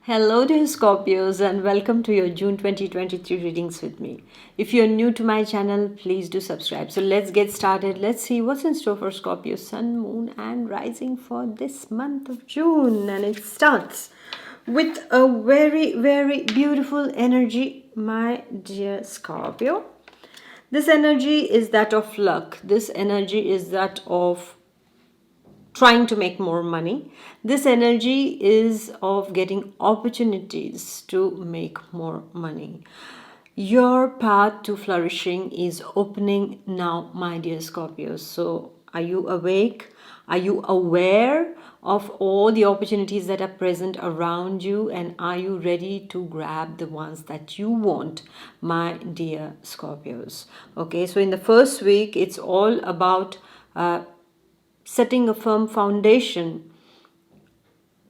Hello dear Scorpios and welcome to your June 2023 readings with me. If you're new to my channel, please do subscribe. So let's get started. Let's see what's in store for Scorpio Sun, Moon and Rising for this month of June. And it starts with a very beautiful energy, my dear Scorpio. This energy is that of luck. This energy is that of trying to make more money. This energy is of getting opportunities to make more money. Your path to flourishing is opening now, my dear Scorpios. So, are you awake? Are you aware of all the opportunities that are present around you? And are you ready to grab the ones that you want, my dear Scorpios? Okay, so in the first week, it's all about setting a firm foundation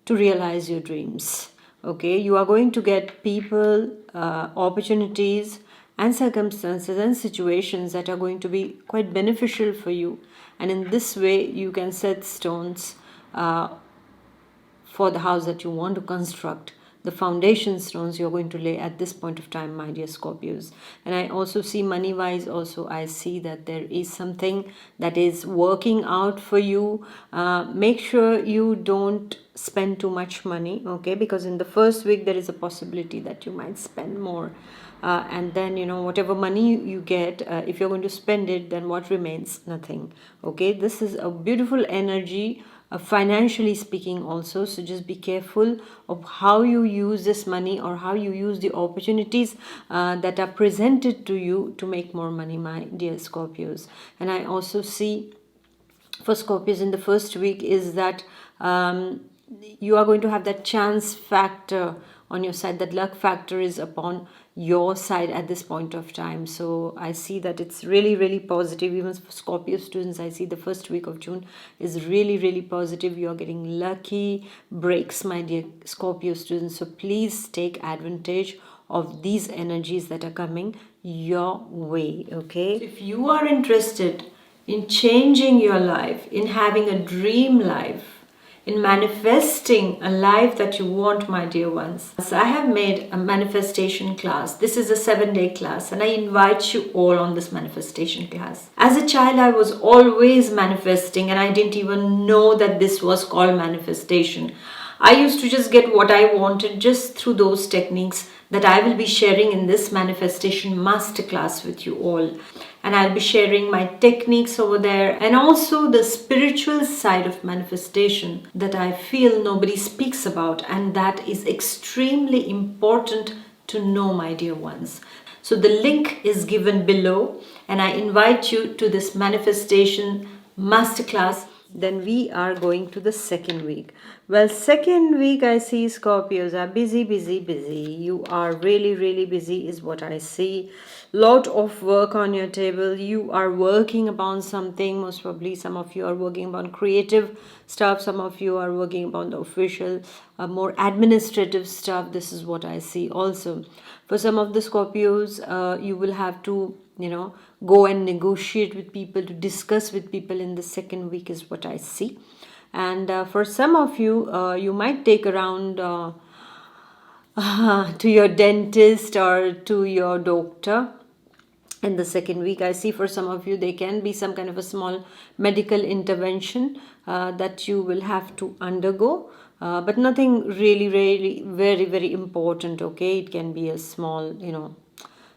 to realize your dreams. Okay, you are going to get people, opportunities, and circumstances and situations that are going to be quite beneficial for you. And in this way, you can set stones for the house that you want to construct, the foundation stones you're going to lay at this point of time, my dear Scorpios. And I also see money wise, also I see that there is something that is working out for you. Make sure you don't spend too much money, okay, because in the first week there is a possibility that you might spend more. And then whatever money you get, if you're going to spend it, then what remains? Nothing. Okay, this is a beautiful energy, financially speaking also. So just be careful of how you use this money or how you use the opportunities that are presented to you to make more money, my dear Scorpios. And I also see for Scorpios in the first week is that you are going to have that chance factor on your side. That luck factor is upon your side at this point of time. So I see that it's really positive. Even for Scorpio students, I see the first week of June is really positive. You're getting lucky breaks, my dear Scorpio students. So please take advantage of these energies that are coming your way. Okay, so if you are interested in changing your life, in having a dream life, in manifesting a life that you want, my dear ones. So I have made a manifestation class. This is a 7-day class and I invite you all on this manifestation class. As a child, I was always manifesting and I didn't even know that this was called manifestation. I used to just get what I wanted just through those techniques that I will be sharing in this manifestation masterclass with you all. And I'll be sharing my techniques over there and also the spiritual side of manifestation that I feel nobody speaks about, and that is extremely important to know, my dear ones. So the link is given below and I invite you to this manifestation masterclass. Then we are going to the second week. Well, second week I see Scorpios are busy. You are really busy is what I see. Lot of work on your table. You are working upon something. Most probably some of you are working upon creative stuff. Some of you are working upon the official, more administrative stuff. This is what I see also. For some of the Scorpios, you will have to go and negotiate with people, to discuss with people in the second week is what I see. And for some of you, you might take around to your dentist or to your doctor in the second week. I see for some of you there can be some kind of a small medical intervention that you will have to undergo, but nothing really very important. Okay, it can be a small,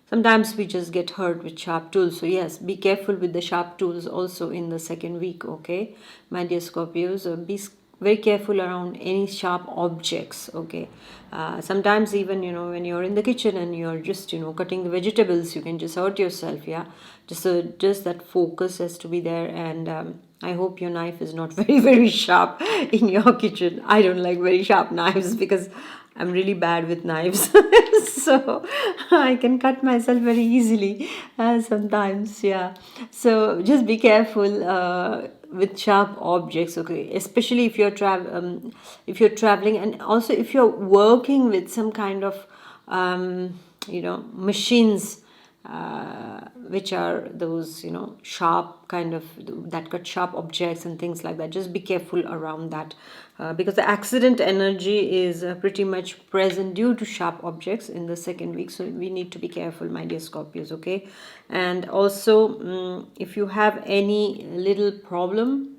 sometimes we just get hurt with sharp tools. So yes, be careful with the sharp tools also in the second week. Okay, my dear Scorpios, be very careful around any sharp objects. Okay, sometimes even when you're in the kitchen and you're just cutting the vegetables, you can just hurt yourself. Yeah, just that focus has to be there. And I hope your knife is not very sharp in your kitchen. I don't like very sharp knives because I'm really bad with knives. So I can cut myself very easily sometimes. Yeah, so just be careful with sharp objects. Okay, especially if you're traveling, and also if you're working with some kind of machines which are those, sharp kind of, that cut sharp objects and things like that. Just be careful around that, because the accident energy is pretty much present due to sharp objects in the second week. So we need to be careful, my dear Scorpios, okay? And also, if you have any little problem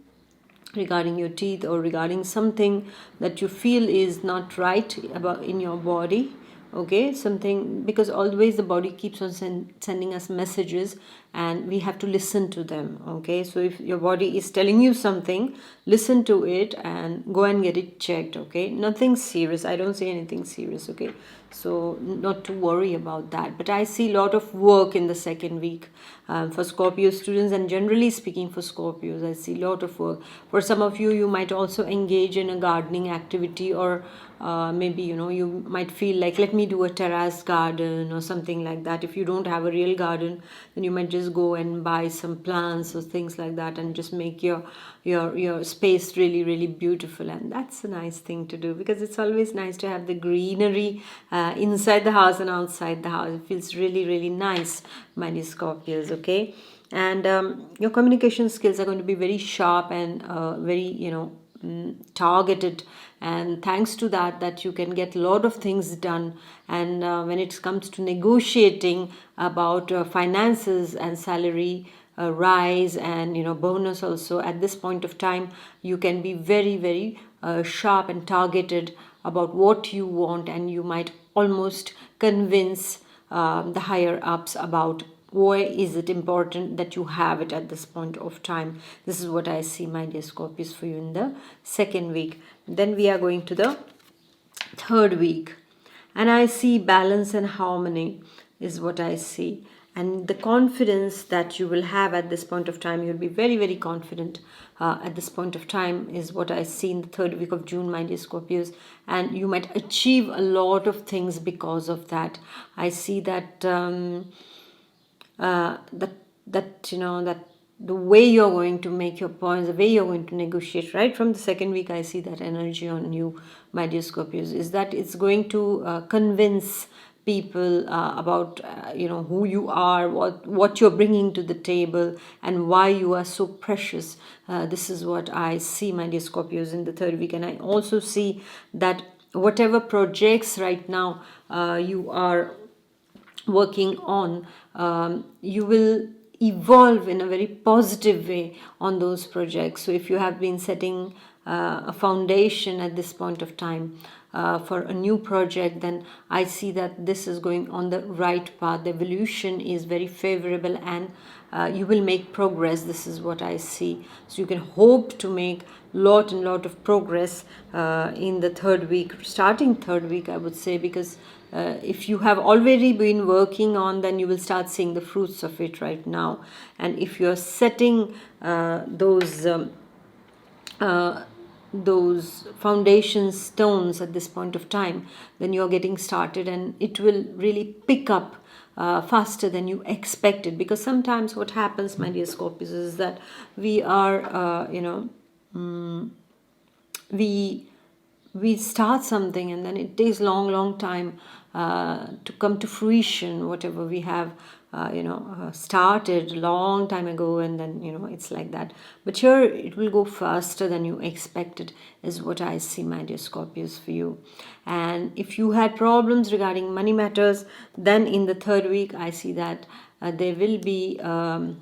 regarding your teeth, or regarding something that you feel is not right about in your body, okay, something, because always the body keeps on sending us messages, and we have to listen to them, okay? So if your body is telling you something, listen to it and go and get it checked, okay? Nothing serious, I don't say anything serious, okay? So not to worry about that. But I see a lot of work in the second week, for Scorpio students, and generally speaking for Scorpios, I see a lot of work. For some of you, you might also engage in a gardening activity, or maybe, you might feel like, let me do a terrace garden or something like that. If you don't have a real garden, then you might just go and buy some plants or things like that, and just make your space really, really beautiful. And that's a nice thing to do, because it's always nice to have the greenery inside the house and outside the house. It feels really, really nice, my dear Scorpios, okay? And your communication skills are going to be very sharp and very, targeted, and thanks to that you can get a lot of things done. And when it comes to negotiating about finances and salary rise, and bonus also, at this point of time you can be very, very sharp and targeted about what you want, and you might almost convince the higher ups about why is it important that you have it at this point of time. This is what I see, my dear Scorpios, for you in the second week. Then we are going to the third week, and I see balance and harmony is what I see. And the confidence that you will have at this point of time, you'll be very, very confident at this point of time, is what I see in the third week of June, my dear Scorpios. And you might achieve a lot of things because of that. I see that that the way you're going to make your points, the way you're going to negotiate right from the second week, I see that energy on you, my dear Scorpios, is that it's going to convince people about who you are, what you're bringing to the table, and why you are so precious. This is what I see, my dear Scorpios, in the third week. And I also see that whatever projects right now you are working on, you will evolve in a very positive way on those projects. So if you have been setting a foundation at this point of time for a new project, then I see that this is going on the right path. The evolution is very favorable, and you will make progress. This is what I see. So you can hope to make lot of progress in the third week, starting third week, I would say, because if you have already been working on, then you will start seeing the fruits of it right now. And if you're setting those foundation stones at this point of time, then you're getting started, and it will really pick up faster than you expected. Because sometimes what happens, my dear Scorpios, is that we are we start something, and then it takes long time to come to fruition, whatever we have started long time ago. And then it's like that. But here it will go faster than you expected, is what I see, my dear Scorpios, for you. And if you had problems regarding money matters, then in the third week I see that there will be a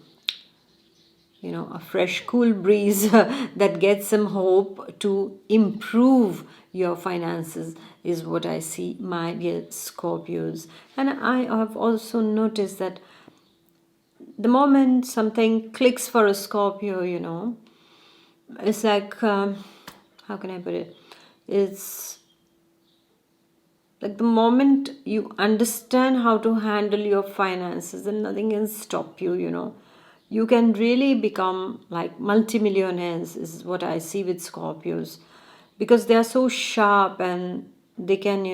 fresh cool breeze that gets some hope to improve your finances, is what I see, my dear Scorpios. And I have also noticed that the moment something clicks for a Scorpio, it's like, how can I put it? It's like the moment you understand how to handle your finances, then nothing can stop you. You can really become like multimillionaires, is what I see with Scorpios, because they are so sharp, and they can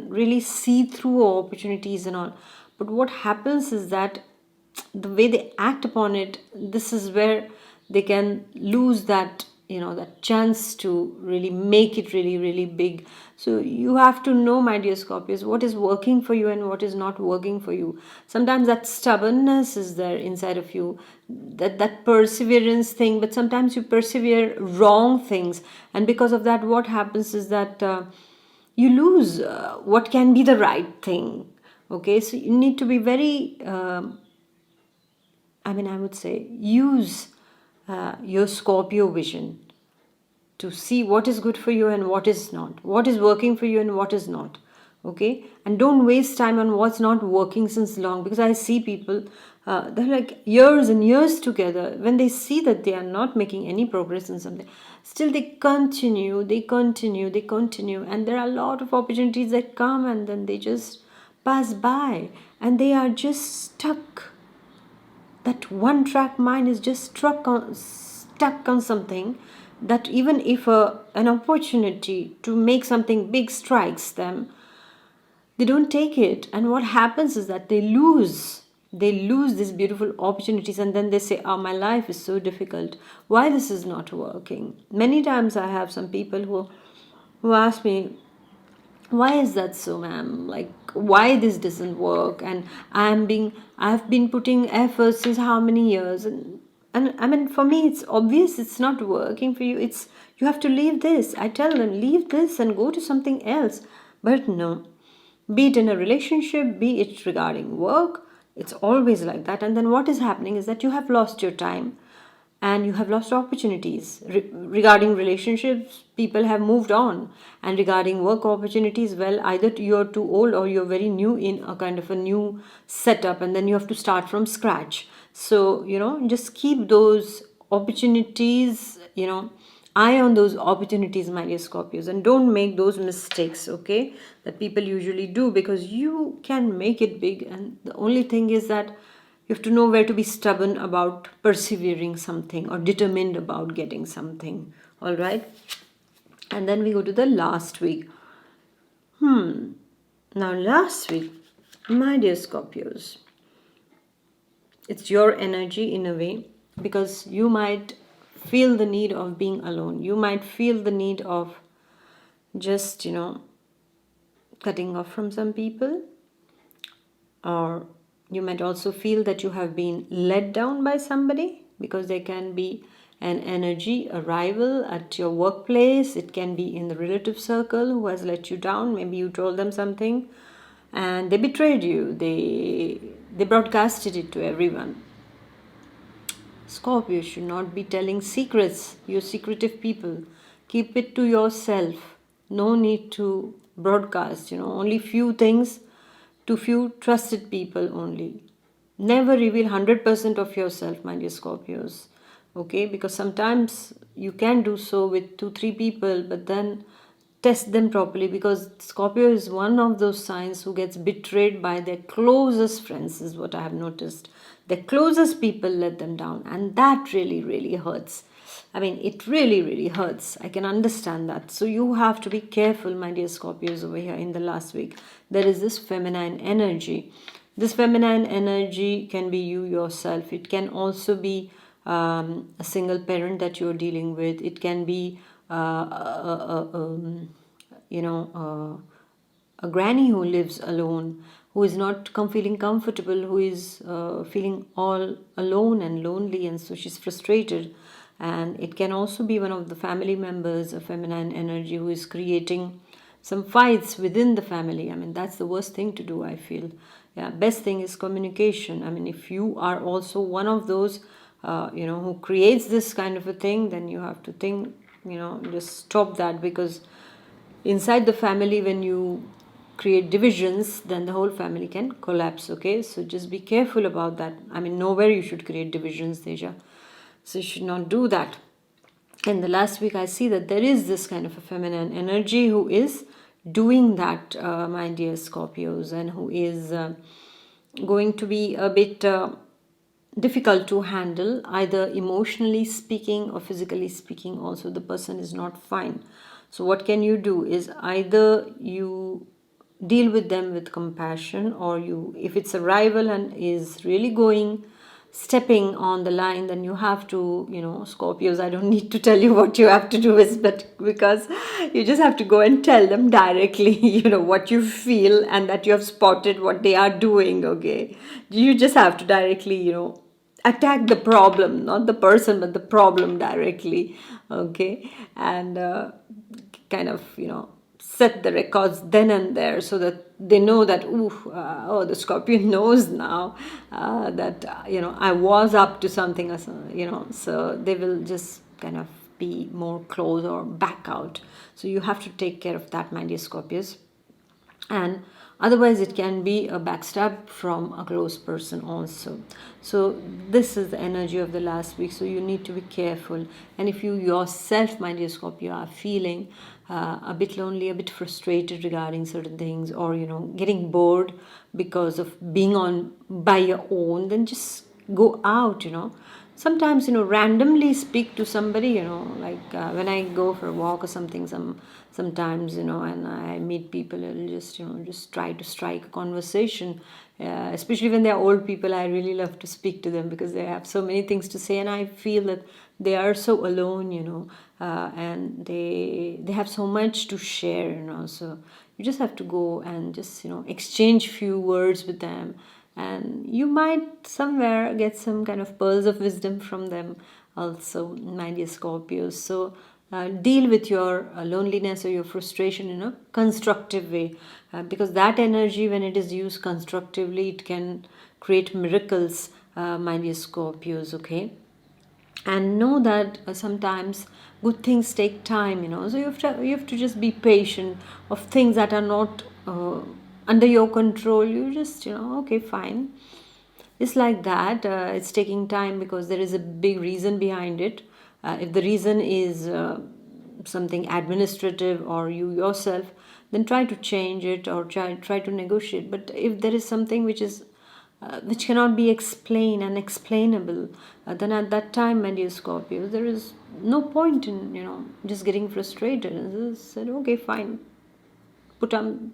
really see through opportunities and all. But what happens is that the way they act upon it, this is where they can lose that that chance to really make it really, really big. So you have to know, my dear Scorpios, what is working for you and what is not working for you. Sometimes that stubbornness is there inside of you, that perseverance thing, but sometimes you persevere wrong things, and because of that, what happens is that you lose what can be the right thing. Okay, so you need to be very I would say, use your Scorpio vision to see what is good for you and what is not, what is working for you and what is not. Okay, and don't waste time on what's not working since long, because I see people, they're like years and years together. When they see that they are not making any progress in something, still they continue, and there are a lot of opportunities that come and then they just pass by and they are just stuck. That one track mind is just stuck on something, that even if an opportunity to make something big strikes them, they don't take it, and what happens is that they lose these beautiful opportunities, and then they say, oh, my life is so difficult, why this is not working. Many times I have some people who ask me, why is that so, ma'am, like why this doesn't work, and I've been putting efforts since how many years, and I mean, for me it's obvious it's not working for you. It's, you have to leave this. I tell them, leave this and go to something else. But no, be it in a relationship, be it regarding work, it's always like that. And then what is happening is that you have lost your time and you have lost opportunities. Regarding relationships, people have moved on, and regarding work opportunities, well, either you're too old or you're very new in a kind of a new setup, and then you have to start from scratch. So just keep those opportunities, eye on those opportunities, my dear Scorpios, and don't make those mistakes, okay, that people usually do, because you can make it big. And the only thing is that you have to know where to be stubborn about persevering something or determined about getting something. All right. And then we go to the last week. Now, last week, my dear Scorpios, it's your energy in a way, because you might feel the need of being alone. You might feel the need of just, cutting off from some people, or you might also feel that you have been let down by somebody, because there can be an energy, a rival at your workplace. It can be in the relative circle who has let you down. Maybe you told them something and they betrayed you. They broadcasted it to everyone. Scorpio should not be telling secrets. You're secretive people. Keep it to yourself. No need to broadcast, only few things to few trusted people only. Never reveal 100% of yourself, my dear Scorpios. Okay, because sometimes you can do so with 2-3 people, but then test them properly, because Scorpio is one of those signs who gets betrayed by their closest friends, is what I have noticed. The closest people let them down, and that really, really hurts. I mean, it really, really hurts. I can understand that. So you have to be careful, my dear Scorpios, over here in the last week. There is this feminine energy. This feminine energy can be you yourself. It can also be a single parent that you're dealing with. It can be a granny who lives alone, who is not feeling comfortable, who is feeling all alone and lonely, and so she's frustrated. And it can also be one of the family members, a feminine energy, who is creating some fights within the family. I mean, that's the worst thing to do, I feel. Yeah, best thing is communication. I mean, if you are also one of those who creates this kind of a thing, then you have to think, just stop that, because inside the family, when you create divisions, then the whole family can collapse. Okay, so just be careful about that. I mean, nowhere you should create divisions, Deja. So you should not do that. And the last week, I see that there is this kind of a feminine energy who is doing that, my dear Scorpios, and who is going to be a bit difficult to handle, either emotionally speaking or physically speaking. Also, the person is not fine. So what can you do is, either you deal with them with compassion, or you, if it's a rival and is really going stepping on the line, then you have to, Scorpios, I don't need to tell you what you have to do, is but because you just have to go and tell them directly, what you feel, and that you have spotted what they are doing. Okay, you just have to directly, attack the problem, not the person, but the problem directly. Okay, and kind of, set the records then and there, so that they know that, the Scorpion knows now that, I was up to something, or so they will just kind of be more close or back out. So you have to take care of that, my dear Scorpios. And otherwise it can be a backstab from a close person also. So this is the energy of the last week, so you need to be careful. And if you yourself, my dear Scorpio, are feeling a bit lonely, a bit frustrated regarding certain things, or getting bored because of being on by your own, then just go out. Sometimes, randomly speak to somebody, like when I go for a walk or something, sometimes, and I meet people, I'll just try to strike a conversation, especially when they're old people. I really love to speak to them because they have so many things to say, and I feel that they are so alone, and they have so much to share, so you just have to go and just, exchange few words with them, and you might somewhere get some kind of pearls of wisdom from them also, my dear Scorpios. So deal with your loneliness or your frustration in a constructive way, because that energy, when it is used constructively, it can create miracles, my dear Scorpios. Okay, and know that sometimes good things take time, so you have to just be patient of things that are not under your control. You just, okay, fine, it's like that. It's taking time because there is a big reason behind it. If the reason is something administrative or you yourself, then try to change it or try to negotiate. But if there is something which cannot be explained and explainable, then at that time, my dear Scorpio, there is no point in just getting frustrated. And just said, okay, fine, put on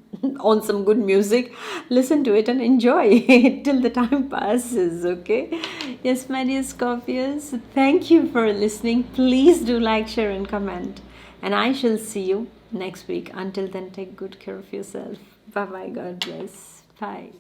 some good music, listen to it and enjoy it till the time passes. Okay, yes, my dear Scorpios, thank you for listening. Please do like, share and comment, and I shall see you next week. Until then, take good care of yourself. Bye bye. God bless. Bye.